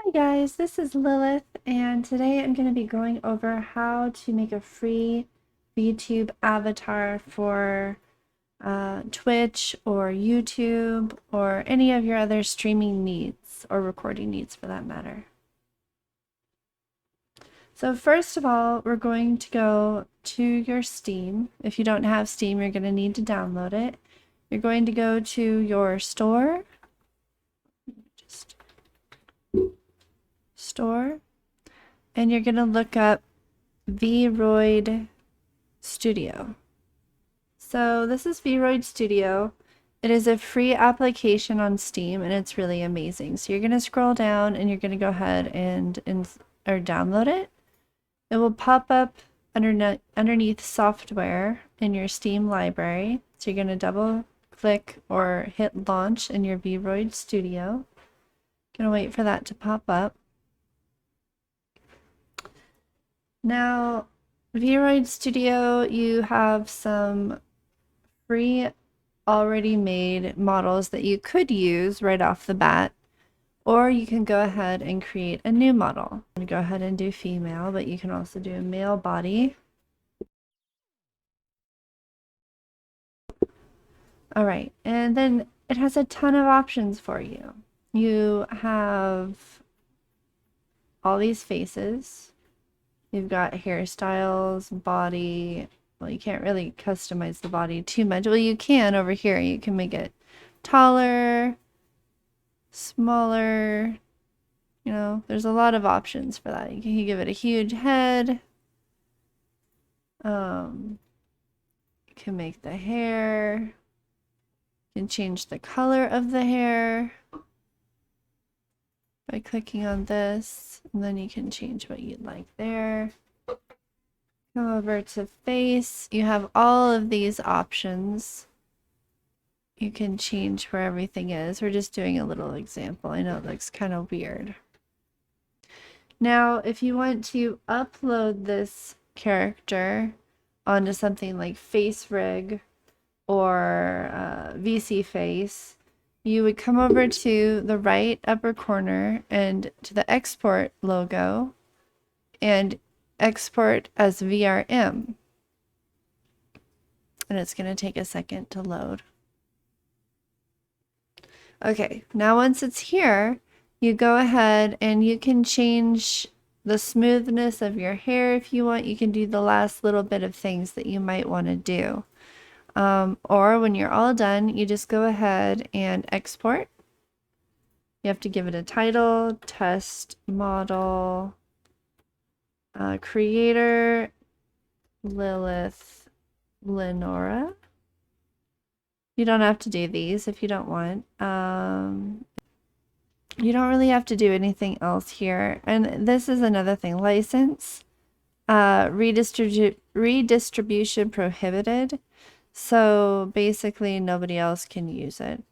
Hi guys, this is Lilith, and today I'm going to be going over how to make a free VTube avatar for Twitch or YouTube or any of your other streaming needs or recording needs for that matter. So first of all, we're going to go to your Steam. If you don't have Steam, you're going to need to download it. You're going to go to your store. And you're going to look up Vroid Studio. So this is Vroid Studio. It is a free application on Steam and it's really amazing. So you're going to scroll down and you're going to go ahead and download it. It will pop up underneath software in your Steam library. So you're going to double click or hit launch in your Vroid Studio. Going to wait for that to pop up. Now, Vroid Studio, you have some free already made models that you could use right off the bat, or you can go ahead and create a new model. I'm going to go ahead and do female, but you can also do a male body. All right, and then it has a ton of options for you. You have all these faces. You've got hairstyles, body. Well, you can't really customize the body too much. Well, you can over here. You can make it taller, smaller. You know, there's a lot of options for that. You can give it a huge head. You can make the hair. You can change the color of the hair by clicking on this, and then you can change what you'd like there. Come over to face. You have all of these options. You can change where everything is. We're just doing a little example. I know it looks kind of weird. Now, if you want to upload this character onto something like FaceRig or VC Face, you would come over to the right upper corner and to the export logo and export as VRM. And it's going to take a second to load. Okay, now once it's here, you go ahead and you can change the smoothness of your hair if you want. You can do the last little bit of things that you might want to do. Or when you're all done, you just go ahead and export. You have to give it a title, test model, creator, Lilith, Lenora. You don't have to do these if you don't want. You don't really have to do anything else here. And this is another thing, license, redistribution prohibited. So basically nobody else can use it.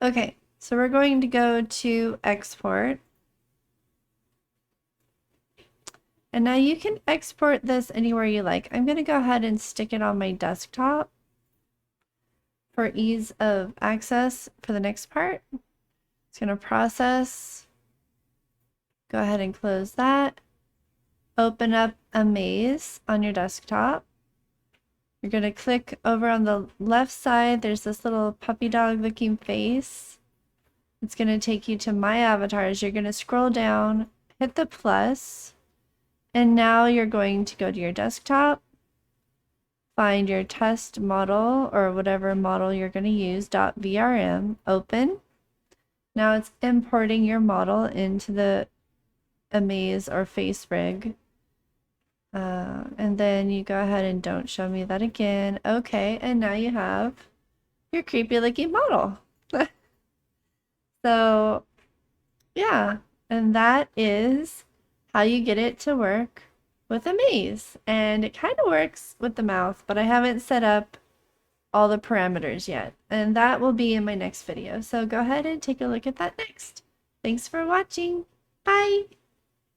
Okay, so we're going to go to export. And now you can export this anywhere you like. I'm going to go ahead and stick it on my desktop for ease of access for the next part. It's going to process. Go ahead and close that. Open up a maze on your desktop. You're going to click over on the left side. There's this little puppy dog looking face. It's going to take you to my avatars. You're going to scroll down, hit the plus, and now you're going to go to your desktop, find your test model or whatever model you're going to use, .vrm, open. Now it's importing your model into the Amaze or FaceRig. And then you go ahead and don't show me that again. Okay, and now you have your creepy looking model. So, yeah, and that is how you get it to work with Amaze. And it kind of works with the mouth, but I haven't set up all the parameters yet. And that will be in my next video. So go ahead and take a look at that next. Thanks for watching. Bye!